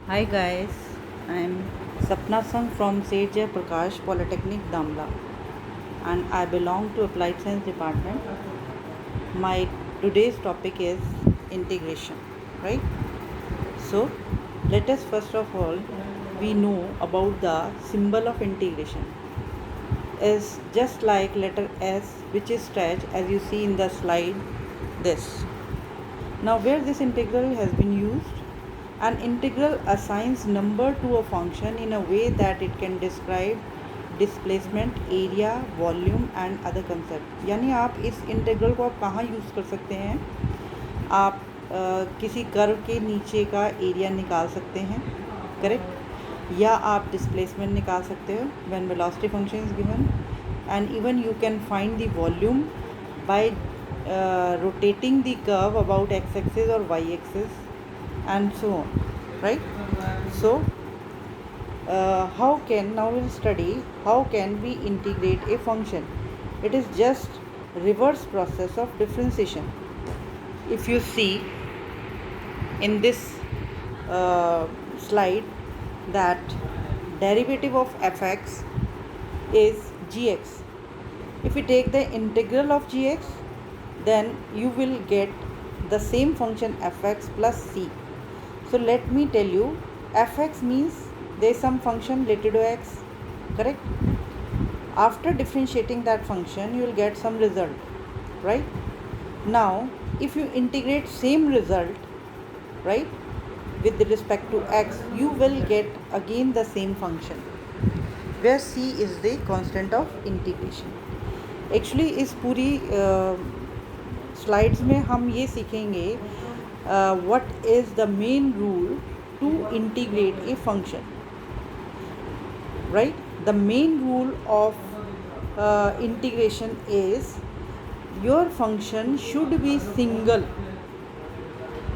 Hi guys, I am Sapna Sangh from Sage Prakash Polytechnic Damla and I belong to Applied Science Department. My today's topic is integration, right? So let us first of all we know about the symbol of integration is just like letter S which is stretched as you see in the slide this. Now where this integral has been used, an integral assigns number to a function in a way that it can describe displacement area volume and other concept. यानी आप इस integral को आप कहाँ use कर सकते हैं, आप किसी कर्व के नीचे का एरिया निकाल सकते हैं, करेक्ट, या आप डिस्प्लेसमेंट निकाल सकते हो when velocity function is given, and even you can find the volume by rotating the curve about x-axis or y-axis and so on, right? So how can, now we'll study how can we integrate a function. It is just reverse process of differentiation. If you see in this slide that derivative of fx is gx. If we take the integral of gx, then you will get the same function fx plus c. So let me tell you, fx means there is some function related to x, correct? After differentiating that function you will get some result, right? Now if you integrate same result, right, with respect to x, you will get again the same function where c is the constant of integration. Actually इस पूरी slides में हम ये सीखेंगे what is the main rule to integrate a function, right? The main rule of integration is your function should be single.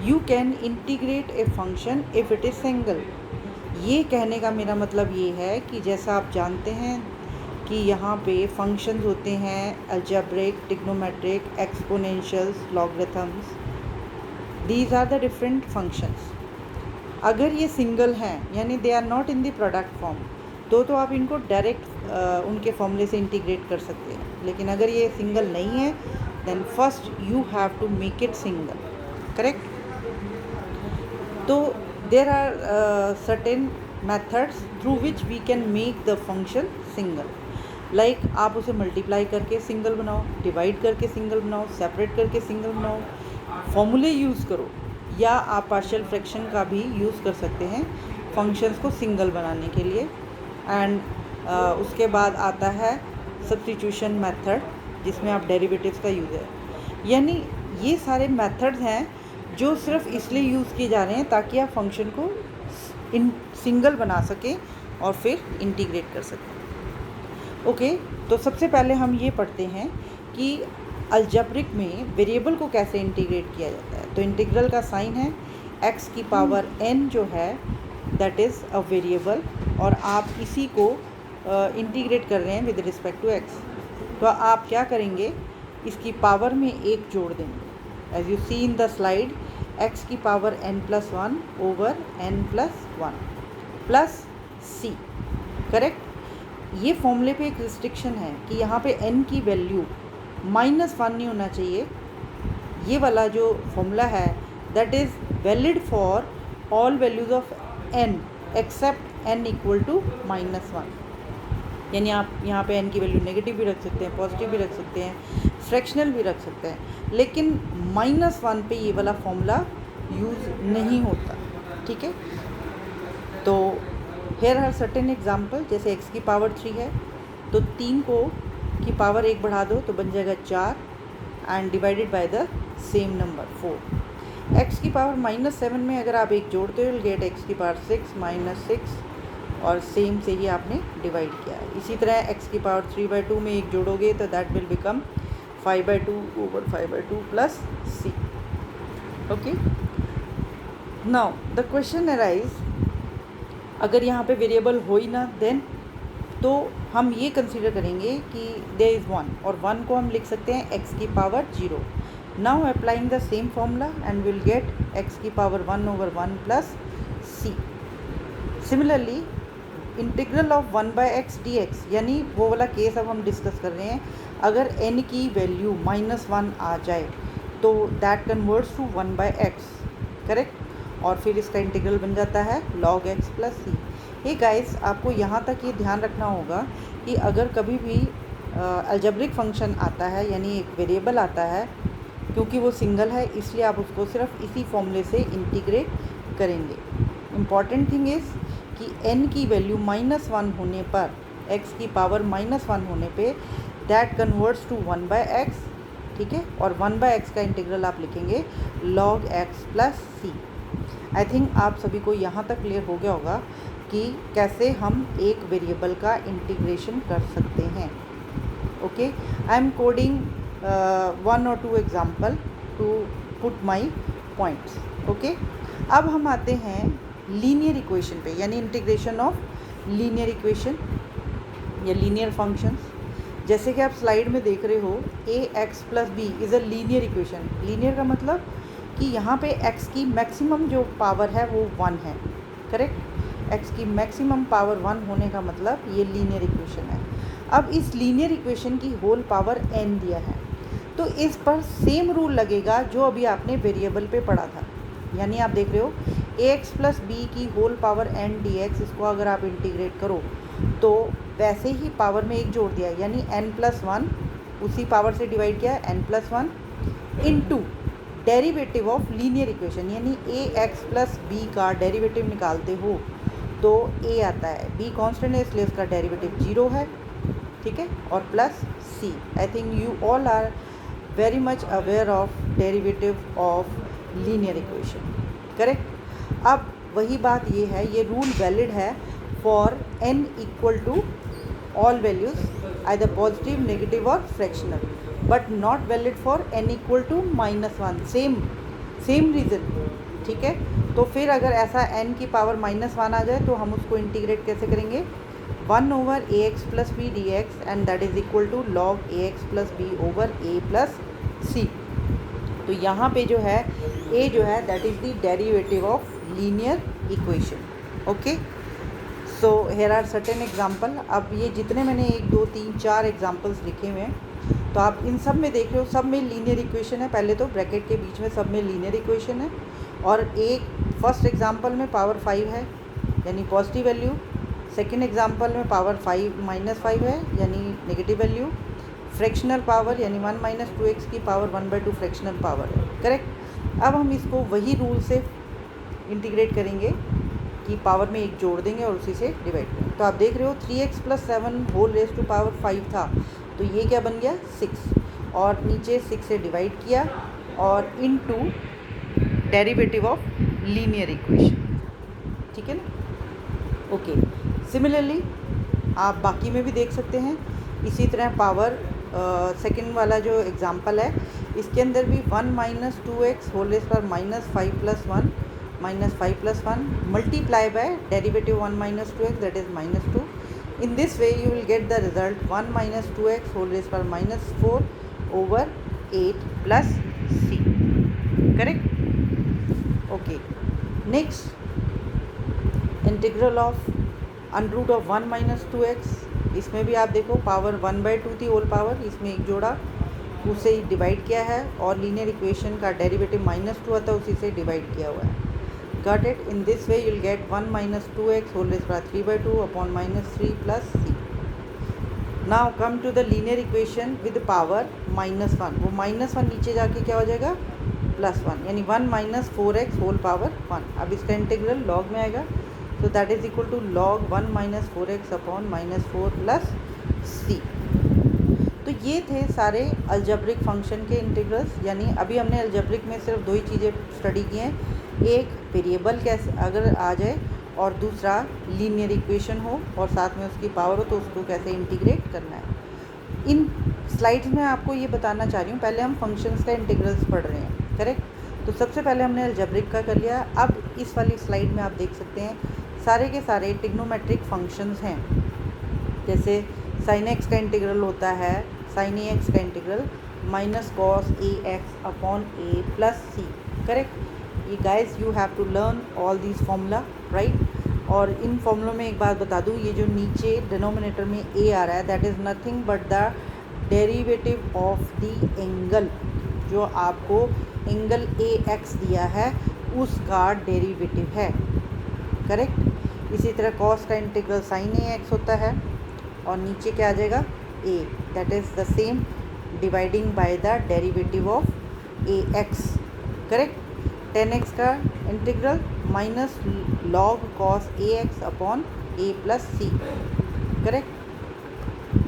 You can integrate a function if it is single. ये कहने का मेरा मतलब ये है कि जैसा आप जानते हैं कि यहाँ पे फंक्शंस होते हैं algebraic, trigonometric, exponentials, logarithms. These are the different functions. अगर ये सिंगल हैं यानी they are not in the product form, तो आप इनको डायरेक्ट उनके फॉर्मूले से इंटीग्रेट कर सकते हैं. लेकिन अगर ये सिंगल नहीं है then first you have to make it single, correct? तो there are certain methods through which we can make the function single. Like आप उसे मल्टीप्लाई करके सिंगल बनाओ, डिवाइड करके सिंगल बनाओ, सेपरेट करके सिंगल बनाओ, फॉर्मूले यूज़ करो, या आप पार्शियल फ्रैक्शन का भी यूज़ कर सकते हैं फंक्शंस को सिंगल बनाने के लिए. एंड उसके बाद आता है सब्स्टिट्यूशन मेथड जिसमें आप डेरिवेटिव्स का यूज़ है. यानी ये सारे मेथड्स हैं जो सिर्फ इसलिए यूज़ किए जा रहे हैं ताकि आप फंक्शन को सिंगल बना सकें और फिर इंटीग्रेट कर सकें. ओके, तो सबसे पहले हम ये पढ़ते हैं कि अलजेब्रिक में वेरिएबल को कैसे इंटीग्रेट किया जाता है. तो इंटीग्रल का साइन है x की पावर n जो है दैट इज़ अ वेरिएबल, और आप इसी को इंटीग्रेट कर रहे हैं विद रिस्पेक्ट टू x. तो आप क्या करेंगे, इसकी पावर में एक जोड़ देंगे. As you see in the slide, x की power n+1 over n+1 plus c, correct? ये फॉर्मूले पे एक रिस्ट्रिक्शन है कि यहाँ पे n की वैल्यू -1 नहीं होना चाहिए. ये वाला जो फॉर्मूला है that is valid for all values of n except n equal to -1. यानी आप यहाँ पे n की वैल्यू नेगेटिव भी रख सकते हैं, पॉजिटिव भी रख सकते हैं, फ्रैक्शनल भी रख सकते हैं, लेकिन -1 पे ये वाला फॉर्मूला यूज़ नहीं होता, ठीक है? तो हेयर आर सर्टेन एग्जाम्पल, जैसे x की पावर 3 है तो 3 को की पावर 1 बढ़ा दो तो बन जाएगा 4 and divided by the same number 4. x की पावर -7 में अगर आप एक जोड़ते हो विल गेट x की पावर 6 -6 और सेम से ही आपने डिवाइड किया है. इसी तरह x की पावर 3/2 में एक जोड़ोगे तो that will become 5/2 over 5/2 plus c. Okay, now the question arise, अगर यहाँ पे वेरिएबल हो ही ना देन तो हम ये कंसीडर करेंगे कि देयर इज़ 1 और 1 को हम लिख सकते हैं x की power 0. Now applying the same formula and will get x की power 1 over 1 plus c. Similarly integral of 1/x dx, यानी वो वाला केस अब हम डिस्कस कर रहे हैं, अगर n की वैल्यू -1 आ जाए तो that converts to 1/x, correct, और फिर इसका इंटीग्रल बन जाता है log x plus C. Hey guys, आपको यहाँ तक ये ध्यान रखना होगा कि अगर कभी भी अलजेब्रिक फंक्शन आता है, यानी एक वेरिएबल आता है, क्योंकि वो सिंगल है इसलिए आप उसको सिर्फ इसी फॉर्मूले से इंटीग्रेट करेंगे। इम्पॉर्टेंट थिंग इज़ कि n की वैल्यू -1 होने पर, x की पावर -1 होने पे दैट कन्वर्ट्स टू 1/x, ठीक है, और 1/x का इंटीग्रल आप लिखेंगे log x प्लस सी। आई थिंक आप सभी को यहाँ तक क्लियर हो गया होगा कि कैसे हम एक वेरिएबल का इंटीग्रेशन कर सकते हैं। Okay, I am coding 1 or 2 example to put my points. Okay, अब हम आते हैं लीनियर इक्वेशन पे, यानी इंटीग्रेशन ऑफ लीनियर इक्वेशन या लीनियर फंक्शंस। जैसे कि आप स्लाइड में देख रहे हो, ax plus B is a linear equation. Linear का मतलब कि यहाँ पे x की मैक्सिमम जो पावर है वो 1 है, करेक्ट। x की मैक्सिमम पावर 1 होने का मतलब ये लीनियर इक्वेशन है। अब इस लीनियर इक्वेशन की होल पावर n दिया है, तो इस पर सेम रूल लगेगा जो अभी आपने वेरिएबल पे पढ़ा था। यानी आप देख रहे हो ax प्लस बी की होल पावर n dx, इसको अगर आप इंटीग्रेट करो तो वैसे ही पावर में एक जोड़ दिया, यानी n प्लस 1, उसी पावर से डिवाइड किया n plus 1 into derivative of linear equation, यानी ax प्लस बी का डेरिवेटिव निकालते हो तो a आता है, b कांस्टेंट है इसलिए इसका डेरिवेटिव 0 है, ठीक है, और plus c। I think you all are very much aware of derivative of linear equation, correct. अब वही बात ये है, ये रूल वैलिड है for n equal to all values, either positive, negative और fractional, but not valid for n equal to -1। Same reason, ठीक है। तो फिर अगर ऐसा n की पावर -1 आ जाए तो हम उसको इंटीग्रेट कैसे करेंगे, 1/ax plus B D X, and that is equal to log ax plus B over a plus सी। तो यहाँ पे जो है a जो है that is the derivative of linear equation. Okay, so here are certain example. अब ये जितने मैंने 1 2 3 4 एग्जाम्पल्स लिखे हुए हैं, तो आप इन सब में देख रहे हो, सब में लीनियर इक्वेशन है। पहले तो ब्रैकेट के बीच में सब में लीनियर इक्वेशन है, और एक फर्स्ट एग्जाम्पल में पावर 5 है यानी पॉजिटिव वैल्यू, सेकेंड एग्जाम्पल में पावर -5 है यानी नेगेटिव वैल्यू, फ्रैक्शनल पावर यानी 1 - 2x की पावर 1/2 फ्रैक्शनल पावर है, करेक्ट। अब हम इसको वही रूल से इंटीग्रेट करेंगे कि पावर में एक जोड़ देंगे और उसी से डिवाइड करेंगे। तो आप देख रहे हो 3x plus 7 whole raise to power 5 था, तो ये क्या बन गया 6, और नीचे 6 से डिवाइड किया और into derivative of linear equation, ठीक है ना। ओके, सिमिलरली आप बाकी में भी देख सकते हैं। इसी तरह पावर सेकंड वाला जो एग्जांपल है, इसके अंदर भी 1 - 2x होल रेज पर -5 plus 1 -5 plus 1 multiply by derivative 1 - 2x that is -2। In this way you will get the result 1 - 2x whole raised per -4 over 8 plus c, correct। okay, next integral of under root of 1 - 2x, इसमें भी आप देखो power 1/2 थी whole power, इसमें एक जोड़ा उसे divide किया है, और लीनियर इक्वेशन का डेरिवेटिव -2 आता है उसी से डिवाइड किया हुआ है। Got it? In this way you will get 1 - 2x whole raised by 3/2 upon -3 plus c. Now come to the linear equation with power -1। वो -1 नीचे जाके क्या हो जाएगा +1, यानी 1 - 4x whole power 1। अब इसका इंटीग्रल log में आएगा, तो that is equal to log 1 - 4x upon -4 plus c। तो ये थे सारे अलजेब्रिक फंक्शन के इंटीग्रल्स। यानी अभी हमने अलजेब्रिक में सिर्फ 2 ही चीज़ें स्टडी की हैं, एक वेरिएबल कैसे अगर आ जाए, और दूसरा लीनियर इक्वेशन हो और साथ में उसकी पावर हो तो उसको कैसे इंटीग्रेट करना है। इन स्लाइड्स में आपको ये बताना चाह रही हूँ, पहले हम फंक्शंस का इंटीग्रल्स पढ़ रहे हैं, करेक्ट। तो सबसे पहले हमने अलजेब्रिक का कर लिया। अब इस वाली स्लाइड में आप देख सकते हैं सारे के सारे ट्रिग्नोमेट्रिक फंक्शंस हैं। जैसे sin x का इंटीग्रल होता है, sin ax का integral -cos ax upon a plus c, correct. ये guys you have to learn all this formula, right. और इन फॉर्मूलों में एक बात बता दूँ, ये जो नीचे डिनोमिनेटर में ए आ रहा है that is nothing but the derivative of the angle, जो आपको एंगल ए एक्स दिया है उसका डेरिवेटिव है, करेक्ट। इसी तरह कॉस का इंटीग्रल साइन ए एक्स होता है और नीचे क्या आ जाएगा A, that is the same dividing by the derivative of A X, correct. Tan X का integral minus log cos A x upon A plus C, correct.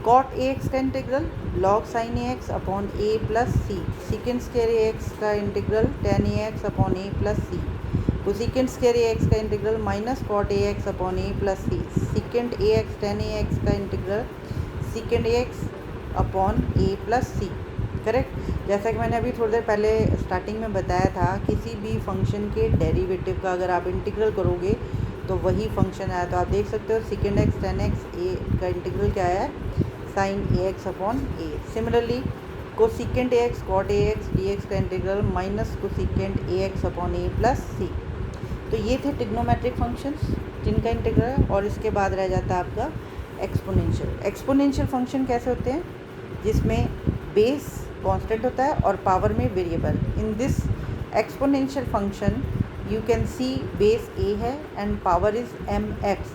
Cot A X का integral log sine A x upon A plus C, secant square A X का integral tan A x upon A plus C, cosecant square A X का integral minus cot A x upon A plus C, secant A X tan A X का integral secant A x upon A plus C, correct. जैसा कि मैंने अभी थोड़ी देर पहले starting में बताया था, किसी भी फंक्शन के डेरिवेटिव का अगर आप इंटीग्रल करोगे तो वही फंक्शन आया। तो आप देख सकते हो secant x tan x a का इंटीग्रल क्या है, sine A x upon a. Similarly cosecant a x cot A x D x का integral minus cosecant a x upon A plus सी। तो ये थे ट्रिग्नोमेट्रिक फंक्शंस जिनका इंटीग्रल है। और इसके बाद रह जाता है आपका एक्सपोनेंशियल। एक्सपोनेंशियल फंक्शन कैसे होते हैं, जिसमें बेस कांस्टेंट होता है और पावर में variable. In this exponential function you can see base A है and power is M X,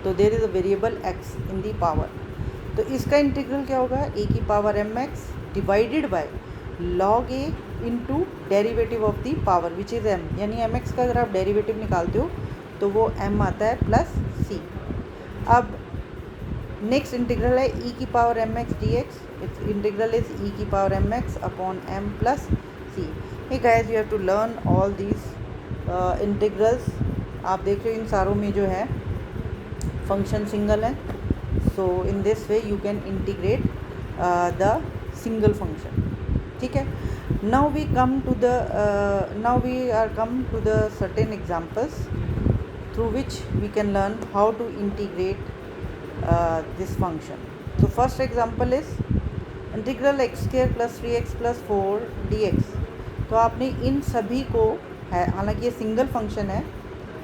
तो there is a variable X in the power. तो इसका इंटीग्रल क्या होगा, ए की power M X divided by log A into derivative of the power which is M, यानी M X का अगर आप डेरीवेटिव निकालते हो तो वो एम आता है प्लस सी। अब नेक्स्ट इंटीग्रल है ई की power M X D X, it's integral is E की power M X upon M plus C. Hey guys, you have to learn all these integrals. आप देख रहे हो इन सारों में जो है फंक्शन सिंगल है, so in this way you can integrate the single function, ठीक है। Now we come to the certain examples through which we can learn how to integrate this function. So first example is integral x square plus 3x plus 4 dx। तो आपने इन सभी को है, हालांकि ये single function है,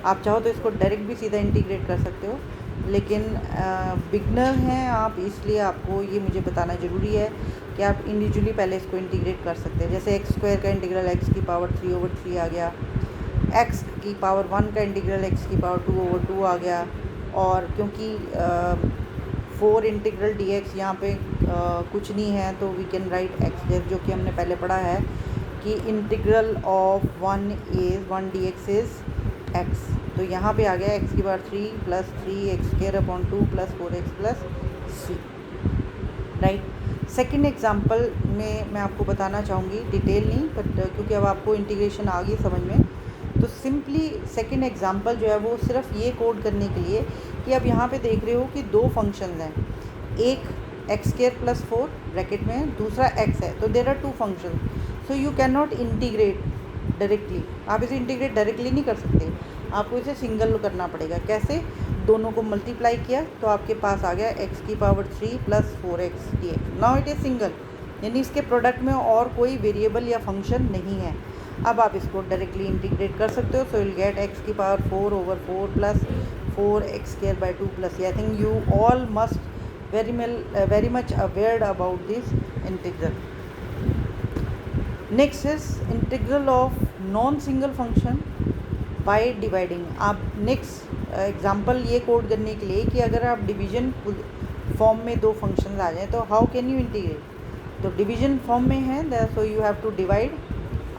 आप चाहो तो इसको डायरेक्ट भी सीधा इंटीग्रेट कर सकते हो, लेकिन बिगनर हैं आप, इसलिए आपको ये मुझे बताना ज़रूरी है कि आप इंडिविजुअली पहले इसको इंटीग्रेट कर सकते हैं। जैसे एक्स स्क्वायर का इंटीग्रल एक्स की पावर 3/3 आ गया, एक्स की पावर 1 का इंटीग्रल एक्स की पावर 2/2 आ गया। और क्योंकि 4 इंटीग्रल डी एक्स यहाँ पे कुछ नहीं है, तो वी कैन राइट एक्स, जो कि हमने पहले पढ़ा है कि integral of 1 D X is X. तो यहाँ पे आ गया एक्स की power 3 plus 3 X square upon 2 plus 4x plus C, right. Second example में मैं आपको बताना चाहूँगी, डिटेल नहीं बट क्योंकि अब आपको इंटीग्रेशन आ गई समझ में, तो सिंपली सेकेंड एग्जांपल जो है वो सिर्फ ये कोड करने के लिए कि अब यहाँ पे देख रहे हो कि दो फंक्शंस हैं, एक एक्स स्क्वायर प्लस 4 ब्रैकेट में, दूसरा एक्स है, तो there are two functions, so you can not integrate directly. आप इसे इंटीग्रेट डायरेक्टली नहीं कर सकते, आपको इसे सिंगल करना पड़ेगा। कैसे, दोनों को मल्टीप्लाई किया तो आपके पास आ गया एक्स की power 3 plus 4x dx। Now it is single, यानी इसके प्रोडक्ट में और कोई वेरिएबल या फंक्शन नहीं है। अब आप इसको डायरेक्टली इंटीग्रेट कर सकते हो, सो विल गेट एक्स की power 4/4 plus 4x² 2 plus. I think you all must very much aware about this integral. Next is integral of non single function by dividing. आप नेक्स्ट एग्जांपल ये code करने के लिए कि अगर आप division form में दो फंक्शंस आ जाएं तो हाउ कैन यू इंटीग्रेट। तो डिवीजन फॉर्म में है, so you have to divide.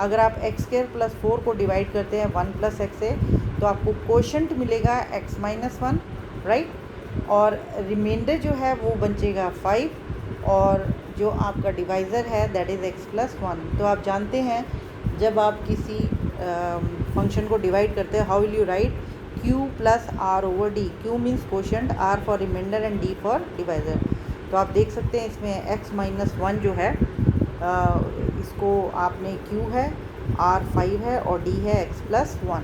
अगर आप एक्स स्क्वायर प्लस 4 को डिवाइड करते हैं 1 प्लस एक्स से, तो आपको कोशेंट मिलेगा x माइनस 1, राइट, और रिमाइंडर जो है वो बचेगा 5, और जो आपका डिवाइज़र है दैट इज़ x प्लस 1। तो आप जानते हैं जब आप किसी फंक्शन को डिवाइड करते हैं, how will you write, q plus r/d। q means quotient, r for remainder and d for divisor. तो आप देख सकते हैं इसमें x माइनस 1 जो है इसको आपने q है, r 5 है और d है x प्लस 1।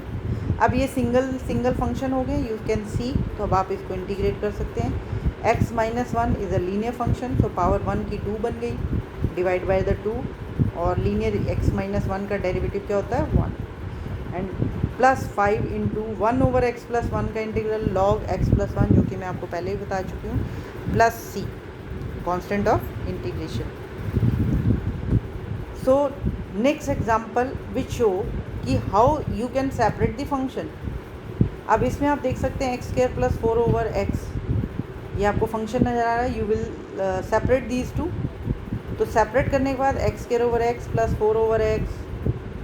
अब ये सिंगल फंक्शन हो गए, यू कैन सी। तो अब आप इसको इंटीग्रेट कर सकते हैं। x minus 1 is a linear function, so power 1 की 2 बन गई, डिवाइड बाय द 2, और लीनियर x माइनस 1 का डेरिवेटिव क्या होता है 1। एंड प्लस 5 इंटू 1/x+1 का इंटीग्रल log x+1, जो कि मैं आपको पहले ही बता चुकी हूँ, plus c constant of integration. So next example which show कि how you can separate the function. अब इसमें आप देख सकते हैं x² + 4/x, ये आपको फंक्शन नज़र आ रहा है. You will separate these two. तो सेपरेट करने के बाद x² + 4/x,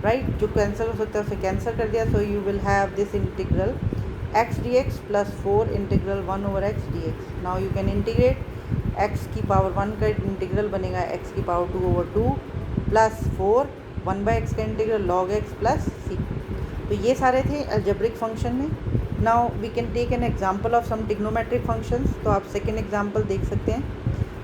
राइट, जो कैंसिल हो सकता है उसे कैंसिल कर दिया. So you will have this integral x dx + 4 integral 1/x dx. Now you can integrate. x⁻1 का इंटीग्रल बनेगा x⁻2/2 प्लस 4 1/x का integral log x plus c. तो ये सारे थे अलजेब्रिक फंक्शन में. Now we can take an example of some trigonometric functions. तो आप सेकेंड एग्जांपल देख सकते हैं.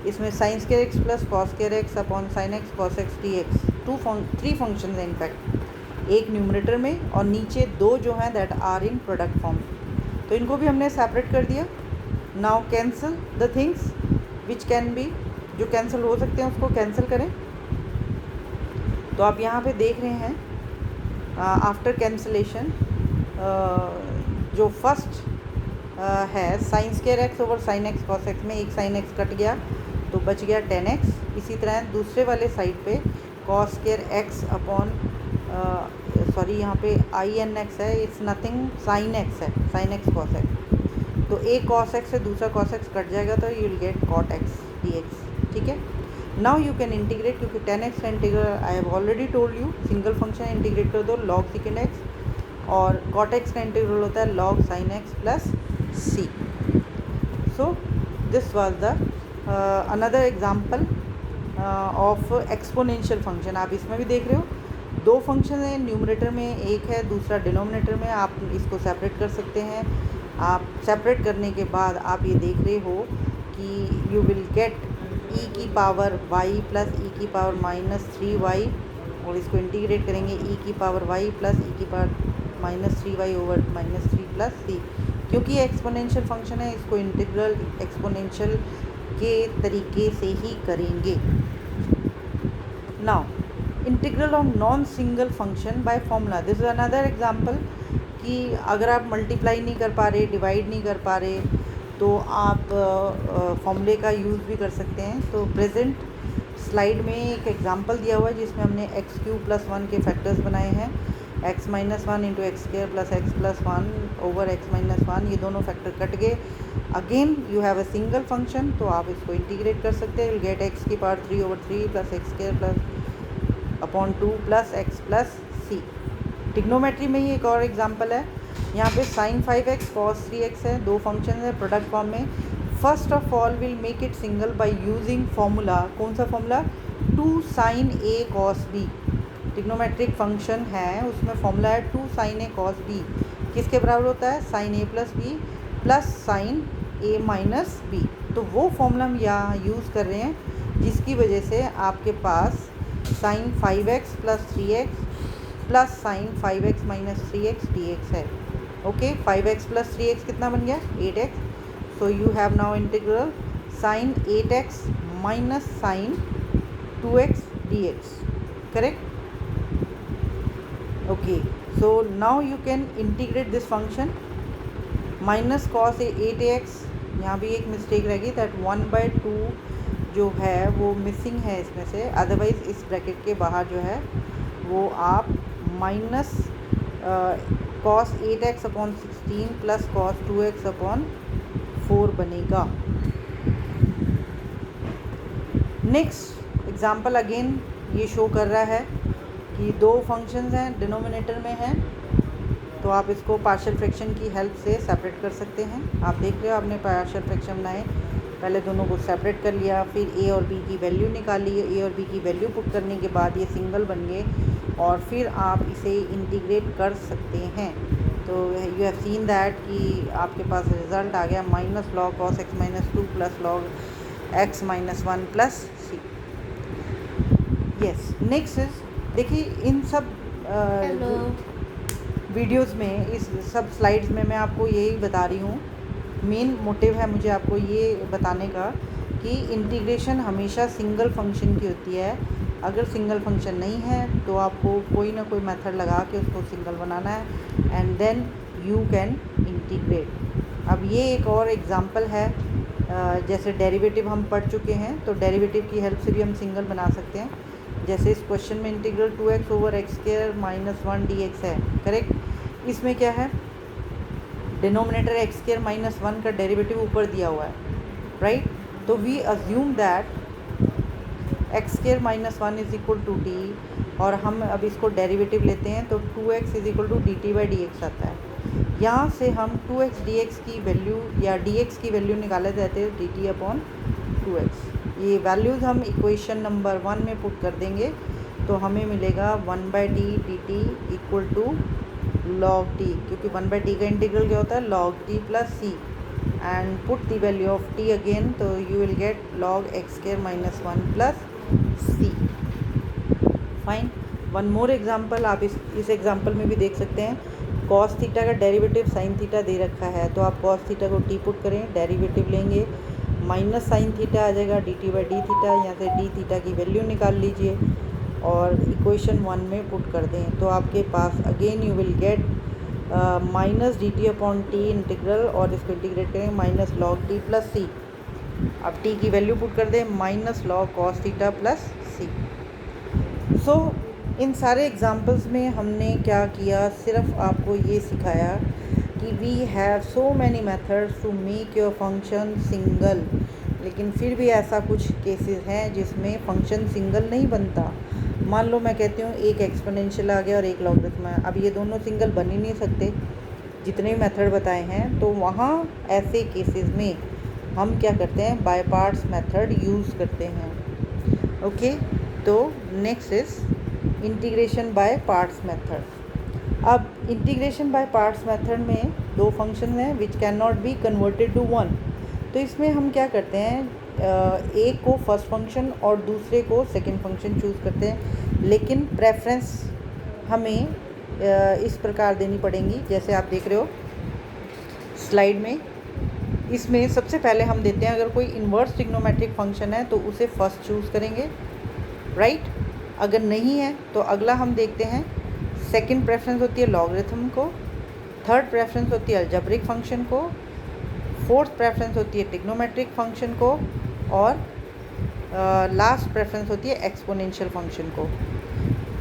इसमें sin² x + cos² x upon sin x cos x dx. 3 functions हैं इनफैक्ट, एक न्यूमरेटर में और नीचे 2 जो हैं that are in product form. तो इनको भी हमने सेपरेट कर दिया. Now cancel the things which can be, जो कैंसिल हो सकते हैं उसको कैंसिल करें. तो आप यहाँ पे देख रहे हैं आफ्टर कैंसिलेशन जो फर्स्ट है sin² x/sin x cos x में एक sin x कट गया तो बच गया 10x. इसी तरह दूसरे वाले साइड पे cos² x अपॉन सॉरी यहाँ पे in x है, इट्स नथिंग, sin x है, sin x cos x. तो एक cos x से दूसरा cos x कट जाएगा तो you will gate cot x dx. ठीक है. नाउ यू कैन इंटीग्रेट, क्योंकि 10x का integral I have already told you, single function integrate कर दो log secant x, और cot x का इंटीग्रल होता है log sin x plus c. So this was the another example of exponential function. आप इसमें भी देख रहे हो 2 फंक्शन हैं, न्यूमरेटर में एक है, दूसरा डिनोमिनेटर में. आप इसको सेपरेट कर सकते हैं. आप सेपरेट करने के बाद आप ये देख रहे हो कि you will gate e⁻y plus e⁻−3y, और इसको इंटीग्रेट करेंगे e⁻y plus e⁻−3y over -3 plus c. क्योंकि ये एक्सपोनेंशियल फंक्शन है, इसको इंटीग्रल एक्सपोनेंशियल के तरीके से ही करेंगे. Now integral of non single function by formula. This is another example कि अगर आप मल्टीप्लाई नहीं कर पा रहे, डिवाइड नहीं कर पा रहे, तो आप फॉर्मूले का यूज़ भी कर सकते हैं. तो प्रेजेंट स्लाइड में एक एग्जांपल दिया हुआ है जिसमें हमने x³ + 1 के फैक्टर्स बनाए हैं. x-1 × x² + x+1 over x-1, ये दोनों फैक्टर कट गए. Again you have a single function, तो आप इसको इंटीग्रेट कर सकते हैं. You get x⁻3/3 plus x² plus upon 2 plus x plus c. Trigonometry में ही एक और एग्जांपल है. यहाँ पे sin 5x cos 3x है, 2 फंक्शन है प्रोडक्ट फॉर्म में. First of all will make it single by using formula. कौन सा formula? 2 sin a cos b. Trigonometric function है, उसमें फॉर्मूला है 2 sin a cos b. किसके बराबर होता है? sin a plus b plus sin a minus b. तो वो फॉर्मूला हम यहाँ यूज़ कर रहे हैं, जिसकी वजह से आपके पास sin 5x + 3x plus sin 5x - 3x dx है. ओके, 5x + 3x कितना बन गया? 8x. So you have now integral sin 8x minus sin 2x dx. Correct? Okay, so now you can integrate this function. Minus cos 8x, यहाँ भी एक mistake रहेगी, that 1/2 जो है वो मिसिंग है इसमें से. अदरवाइज़ इस ब्रैकेट के बाहर जो है वो आप minus cos 8x upon 16 plus cos 2x upon 4 बनेगा. नेक्स्ट एग्जांपल अगेन ये शो कर रहा है कि 2 फंक्शंस हैं, डिनोमिनेटर में हैं, तो आप इसको पार्शियल फ्रैक्शन की हेल्प से सेपरेट कर सकते हैं. आप देख रहे हो आपने पार्शियल फ्रैक्शन बनाए, पहले दोनों को सेपरेट कर लिया, फिर a और b की वैल्यू निकाली. a और b की वैल्यू पुट करने के बाद ये सिंगल बन गए, और फिर आप इसे इंटीग्रेट कर सकते हैं. तो यू हैव सीन दैट कि आपके पास रिज़ल्ट आ गया -log cos x - 2 plus log x - 1 plus c. Yes, next is, देखिए इन सब वीडियोस में, इस सब स्लाइड्स में मैं आपको यही बता रही हूँ, मेन मोटिव है मुझे आपको ये बताने का कि इंटीग्रेशन हमेशा सिंगल फंक्शन की होती है. अगर सिंगल फंक्शन नहीं है तो आपको कोई ना कोई मेथड लगा के उसको सिंगल बनाना है and then you can integrate. अब ये एक और एग्जांपल है, जैसे डेरिवेटिव हम पढ़ चुके हैं तो डेरिवेटिव की हेल्प से भी हम सिंगल बना सकते हैं। जैसे इस क्वेश्चन में integral 2x over x square minus 1 dx है, करेक्ट। इसमें क्या है, डिनोमिनेटर एक्स स्क्वायर माइनस 1 का डेरिवेटिव ऊपर दिया हुआ है, राइट। तो we assume that x square minus 1 is equal to t, और हम अब इसको डेरिवेटिव लेते हैं तो 2x is equal to d T by d x आता है। यहाँ से हम 2x dx की वैल्यू या dx की वैल्यू निकाले जाते हैं dt अपॉन 2x। ये वैल्यूज़ हम इक्वेशन नंबर 1 में पुट कर देंगे तो हमें मिलेगा 1/t dt equal to log t, क्योंकि 1/t का इंटीग्रल क्या होता है, log t plus c, and put the value of t again तो you will get log x square minus 1 plus c। Fine. One more example, आप इस example में भी देख सकते हैं। कॉस थीटा का डेरिवेटिव साइन थीटा दे रखा है तो आप कॉस थीटा को टी पुट करें, डेरिवेटिव लेंगे, माइनस साइन थीटा आ जाएगा D T by D theta, यहाँ से डी थीटा की वैल्यू निकाल लीजिए और इक्वेशन 1 में पुट कर दें तो आपके पास again you will get minus D T upon T integral, और इसको इंटीग्रेट करें minus log T plus C. अब टी की वैल्यू पुट कर दें minus log cos theta plus C. So इन सारे एग्जाम्पल्स में हमने क्या किया, सिर्फ आपको ये सिखाया कि we have so many methods to make your function single, लेकिन फिर भी ऐसा कुछ केसेस हैं जिसमें फंक्शन सिंगल नहीं बनता। मान लो मैं कहती हूँ एक एक्सपोनेंशियल आ गया और एक लॉगरिथम है, अब ये दोनों सिंगल बन ही नहीं सकते जितने मेथड बताए हैं। तो वहाँ ऐसे केसेस में हम क्या करते हैं, बाय पार्ट्स मेथड यूज़ करते हैं। ओके, तो next is integration by parts method. अब इंटीग्रेशन बाय पार्ट्स मेथड में दो फंक्शन हैं which can not be converted to one. तो इसमें हम क्या करते हैं, एक को फर्स्ट फंक्शन और दूसरे को सेकंड फंक्शन चूज़ करते हैं, लेकिन प्रेफरेंस हमें इस प्रकार देनी पड़ेंगी जैसे आप देख रहे हो स्लाइड में। इसमें सबसे पहले हम देते हैं, अगर कोई इन्वर्स ट्रिग्नोमेट्रिक फंक्शन है तो उसे फर्स्ट चूज़ करेंगे, राइट। अगर नहीं है तो अगला हम देखते हैं, सेकंड प्रेफरेंस होती है लॉगरिथम को, थर्ड प्रेफरेंस होती है अलजेब्रिक फंक्शन को, फोर्थ प्रेफरेंस होती है ट्रिग्नोमेट्रिक फंक्शन को, और लास्ट प्रेफरेंस होती है एक्सपोनेंशियल फंक्शन को।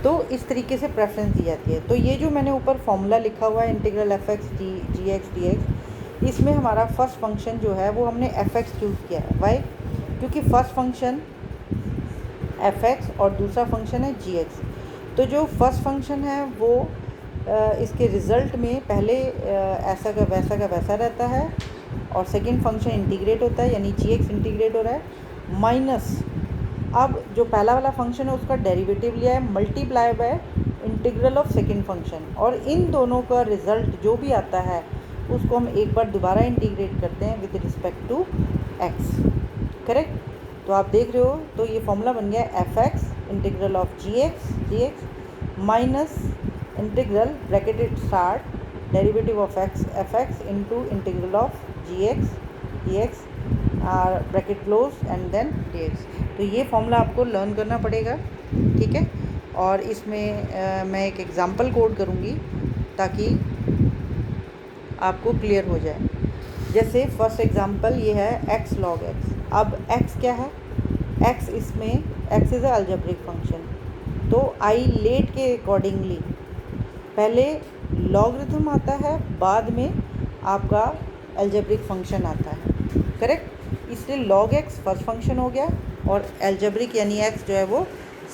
तो इस तरीके से प्रेफरेंस दी जाती है। तो ये जो मैंने ऊपर फॉर्मूला लिखा हुआ है इंटीग्रल एफ एक्स जी एक्स डी एक्स, इसमें हमारा फर्स्ट फंक्शन जो है वो हमने एफ एक्स चूज़ किया है। वाई? क्योंकि फर्स्ट फंक्शन एफ एक्स और दूसरा फंक्शन है जी एक्स। तो जो फर्स्ट फंक्शन है वो इसके रिज़ल्ट में पहले ऐसा का वैसा रहता है, और सेकंड फंक्शन इंटीग्रेट होता है यानी जी एक्स इंटीग्रेट हो रहा है, माइनस अब जो पहला वाला फंक्शन है उसका डेरिवेटिव लिया है multiply by integral of second function, और इन दोनों का रिज़ल्ट जो भी आता है उसको हम एक बार दोबारा इंटीग्रेट करते हैं with respect to x, correct. तो आप देख रहे हो, तो ये फॉर्मूला बन गया f x integral of g x minus integral bracketed start derivative of x f x into integral of g x bracket close and then d x. तो ये फॉर्मूला आपको लर्न करना पड़ेगा, ठीक है। और इसमें मैं एक एग्जांपल कोड करूँगी ताकि आपको क्लियर हो जाए। जैसे फर्स्ट एग्जांपल ये है x log x। अब x क्या है, x इसमें x is a algebraic function, तो आई लेट के अकॉर्डिंगली पहले लॉगरिथम आता है, बाद में आपका अलजेब्रिक फंक्शन आता है, करेक्ट। इसलिए log x फर्स्ट फंक्शन हो गया और अलजेब्रिक यानी x जो है वो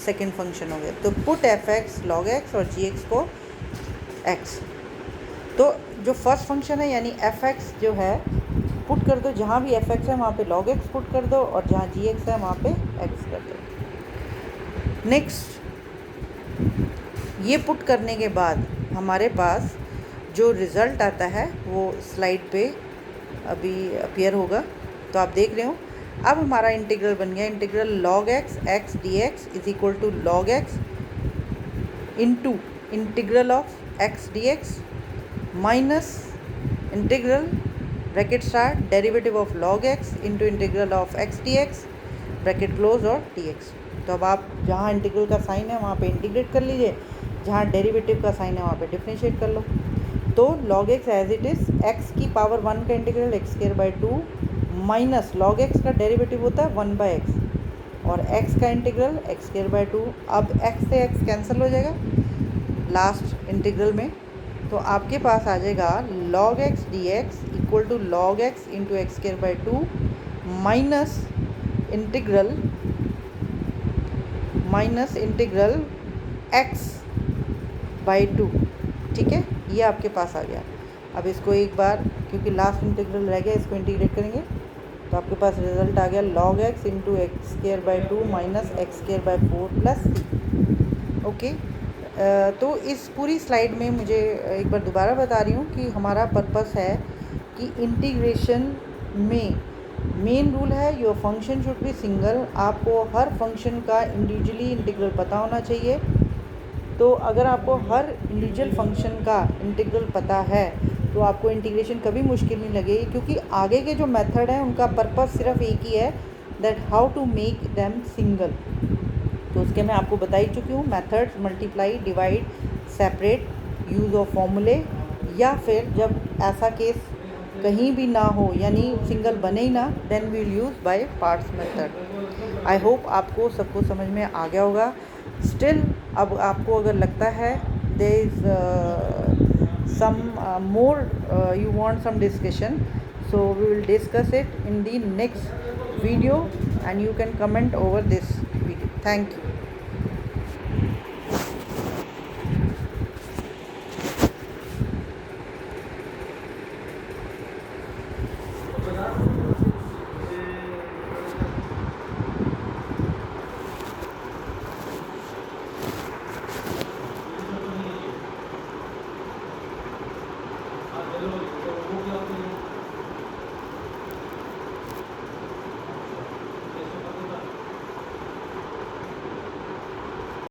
सेकंड फंक्शन हो गया। तो put F x log x और जी एक्स को x। तो जो फर्स्ट फंक्शन है यानी एफ एक्स जो है पुट कर दो, जहाँ भी एफ एक्स है वहाँ पे log x पुट कर दो, और जहाँ जी एक्स है वहाँ पे x कर दो। नेक्स्ट, ये पुट करने के बाद हमारे पास जो रिज़ल्ट आता है वो स्लाइड पे अभी अपीयर होगा, तो आप देख रहे हो। अब हमारा इंटीग्रल बन गया, integral log x d x is equal to log x into integral of x d x minus integral bracket start derivative of log x into integral of x d x bracket close और d x. तो अब आप जहाँ integral का sign है वहाँ पे integrate कर लीजिए, जहाँ डेरिवेटिव का साइन है वहाँ पे डिफरेंशिएट कर लो। तो log x as it is x की पावर 1 का integral x square by 2 minus log x का डेरिवेटिव होता है 1 बाई एक्स और x का इंटीग्रल x स्क्वायर बाई 2। अब x से x कैंसिल हो जाएगा लास्ट इंटीग्रल में, तो आपके पास आ जाएगा log x dx equal to log x into x square by 2 minus integral x by 2। ठीक है, ये आपके पास आ गया। अब इसको एक बार, क्योंकि लास्ट इंटीग्रल रह गया, इसको इंटीग्रेट करेंगे तो आपके पास रिजल्ट आ गया log x into x square by 2 minus x square by 4 plus c। Okay, तो इस पूरी स्लाइड में मुझे एक बार दोबारा बता रही हूँ कि हमारा पर्पस है कि इंटीग्रेशन में मेन रूल है your function should be single. आपको हर फंक्शन का इंडिविजुअली इंटीग्रल पता होना चाहिए। तो अगर आपको हर इंडिविजुअल फंक्शन का इंटीग्रल पता है तो आपको इंटीग्रेशन कभी मुश्किल नहीं लगेगी, क्योंकि आगे के जो मेथड हैं उनका पर्पस सिर्फ एक ही है, that how to make them single. तो उसके मैं आपको बता ही चुकी हूँ methods, multiply, divide, separate, use of फॉर्मूले, या फिर जब ऐसा केस कहीं भी ना हो यानी सिंगल बने ही ना, then we will use by parts method. I hope आपको सबको समझ में आ गया होगा। स्टिल अब आपको अगर लगता है there is some more you want some discussion, so we will discuss it in the next video and you can comment over this video. Thank you.